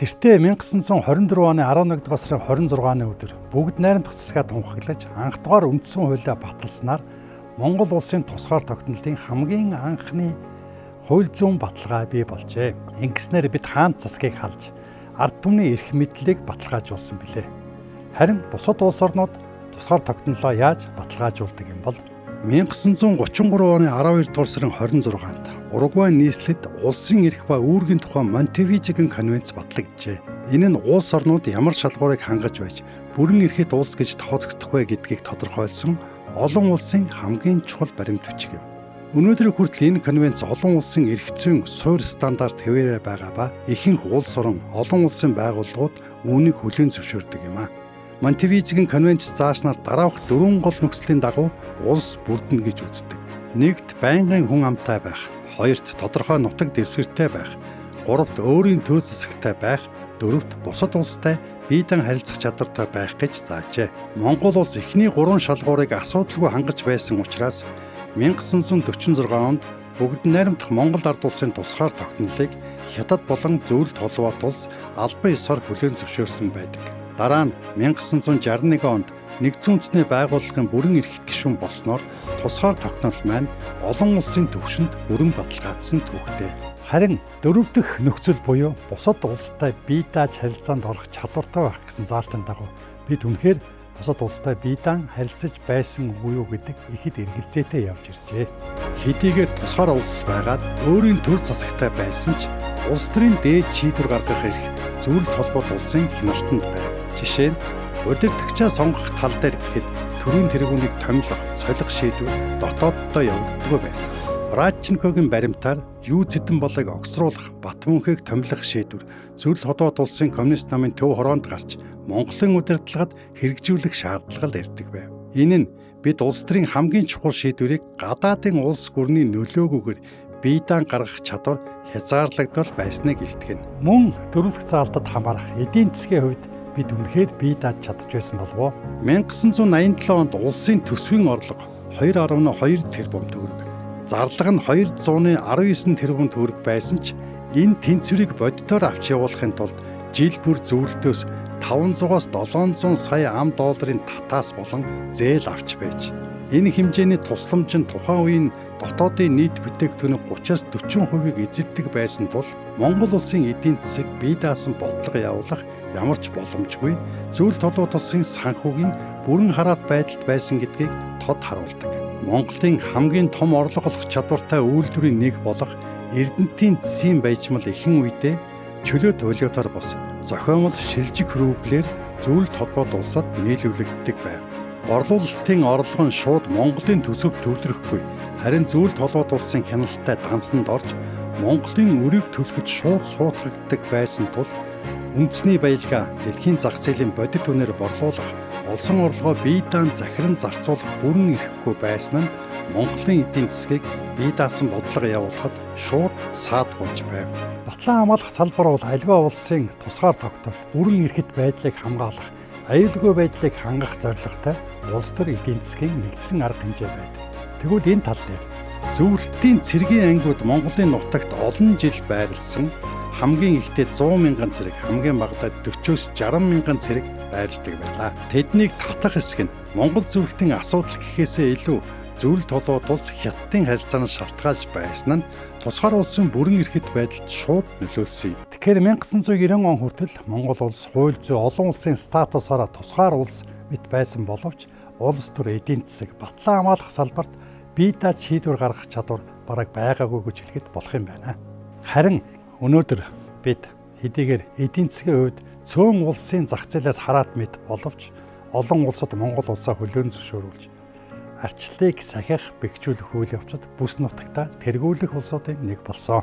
Тэртээ 1924 оны 11 дугаар сарын 26-ны өдөр бүгд найрамдах засгаа тунхаглаж анх дугаар үндсэн хуулиа баталснаар Монгол улсын тусгаар тогтнолын хамгийн анхны хууль зүйн баталгаа бий болжээ. Ингэснээр бид хаан засгийг халж ард түмний эрх мэдлийг баталгаажуулсан билээ. Харин бусад улс орнууд тусгаар тогтнолоо яаж баталгаажуулдаг юм бол 1933 оны 12 дугаар сарын 26-нд Уругвай нийслэлд улсын эрх ба үүргийн тухай Монтевидеогийн конвенц батлагджээ. Энэ нь улс орнууд ямар шалгуурыг хангаж байж бүрэн эрхэт улс гэж тооцогдох вэ гэдгийг тодорхойлсон олон улсын хамгийн чухал баримт бичиг юм. Өнөөдрийн хүртэл энэ конвенц олон улсын эрх зүйн суурь стандарт хэвээрээ байгаа ба ихэнх улс орн олон улсын байгууллагууд үүнийг хүлээн зөвшөөрдөг юм а. Монтевидеогийн конвенц заашнаар дараах 4 гол нөхцөлийн дагуу улс бүрдэнэ гэж үздэг. Нэгт байнгын хүн амтай байх, хоёрт тодорхой нутаг дэвсгэртэй байх, гуравт өөрийн төр засагтай байх, дөрөвт бусад улстай биедан харилцах чадвартай байх гэж заажээ. Монгол улс эхний 3 шалгуурыг асуудалгүй хангаж байсан учраас 1946 онд бүгд найрамдах Монгол ард улсын тусгаар тогтнолыг Хятад болон Зөвлөлт Холбоот улс албан ёсоор хүлээн зөвшөөрсөн байдаг. Дараа нь 1961 онд Нэгдсэн үндэсний байгууллагын бүрэн эрхт гишүүн болсноор тусгаар тогтнол маань олон улсын түвшинд бүрэн баталгаажсан түүхтэй. Харин дөрөв дэх нөхцөл буюу бусад улстай бие дааж харилцаанд орох чадвартай байх гэсэн заалтын дагуу бид үнэхээр бусад улстай бие даан харилцаж байсан үгүй юу гэдэг ихэд эргэлзээтэй явж иржээ. Хэдийгээр тусгаар улс байгаад өөрийн төр засагтай байсан ч улс төрийн дээд шийдвэр гаргах эрх Зөвлөлт Холбоот улсын хяналтанд байв. Жишээ нь удирдагчаа сонгох тал дээр гэхэд төрийн тэргүүнийг томилох, солих шийдвэр дотооддоо явагддаг байсан. Радченкогийн баримтаар юу зэдэн болыг огцруулах, Батмөнхийг томилох шийдвэр Зөвлөлт Холбоот улсын коммунист намын төв хороонд гарч Монголын удирдлагад хэрэгжүүлэх шаардлага ирдэг байв. Энэ нь бид улс төрийн хамгийн чухал шийдвэрийг гадаадын улс гүрний нөлөөгүйгээр бие даан гаргах чадвар хязгаарлагдвал байсныг илтгэнэ. Мөн дөрвөлх заалтад хамаарах эдийн засгийн хувьд бид үнэхээр бие дааж чадж байсан болов уу? 1987 онд улсын төсвийн орлого 2.2 тэрбум төгрөг. Зарлага нь 219 тэрбум төгрөг байсан ч энэ тэнцвэрийг бодитоор авч явуулахын тулд жил бүр зөвлөлтөөс 500-аас 700 сая ам долларын татаас болон зээл авч байж. Энэ хэмжээний тусламж нь тухайн үеийн дотоодын нийт бүтээгдэхүүний 30-аас 40%-ийг эзэлдэг байсан тул Монгол улсын эдийн засаг бие даасан бодлого явуулах ямар ч боломжгүй Зөвлөлт Холбоот улсын санхүүгийн бүрэн хараат байдалд байсан гэдгийг тод харуулдаг. Монголын хамгийн том орлого олох чадвартай үйлдвэрийн нэг болох Эрдэнэтийн засгийн баяжмал ихэнх үедээ чөлөөт валютаар бос зохиомол шилжих рублээр Зөвлөлт Холбоот улсад нийлүүлэгддэг байв. Борлуулалтын орлого нь шууд Монголын төсөвд төвлөрөхгүй, харин Зөвлөлт Холбоот улсын хяналттай дансанд орж Монголын өрийг төлөхөд шууд суудагддаг байсан тул үндэсний баялгаа дэлхийн зах зээлийн бодит үнээр борлуулах, улсын орлогоо бие даан захиран зарцуулах бүрэн эрхгүй байсан нь Монголын эдийн засгийг бие даасан бодлого явуулахад шууд саад болж байв. Батлан хамгаалах салбар бол альва улсын тусгаар тогтвол бүрэн эрхэт байдлыг хамгаалах, аюулгүй байдлыг хангах зорилготой улс төр эдийн засгийн нэгдсэн арга хэмжээ байдаг. Тэгвэл энэ тал дээр зөвлөлтийн цэргийн ангиуд Монголын нутагт олон жил байрлсан хамгийн ихтэй 100 мянган цэрэг, хамгийн багадаа 40-оос 60 мянган цэрэг байрладаг байлаа. Тэднийг татах хэсэг нь Монгол зөвлөлтийн асуудал гэхээсээ илүү Зөвлөлт Холбоот улс Хятадын харилцаанаас шалтгаалж байсан нь тусгаар улсын бүрэн эрхэт байдалд шууд нөлөөлсөн юм. Тэгэхээр 1990 он хүртэл Монгол улс хууль зүй олон улсын статусаараа тусгаар улс мэт байсан боловч улс төр эдийн засаг батлан хамгаалах салбарт бие дааж шийдвэр гаргах чадвар бараг байгаагүй гэж хэлэхэд болох юм байна. Харин өнөөдөр бид хэдийгээр эдийн засгийн хувьд цөөн улсын зах зээлээс хараат мэт боловч олон улсад Монгол улсаа хүлээн зөвшөөрүүлж арчлалыг сахих бэхжүүлэх үйл явцад бүс нутагтаа тэргүүлэх улсуудын нэг болсон.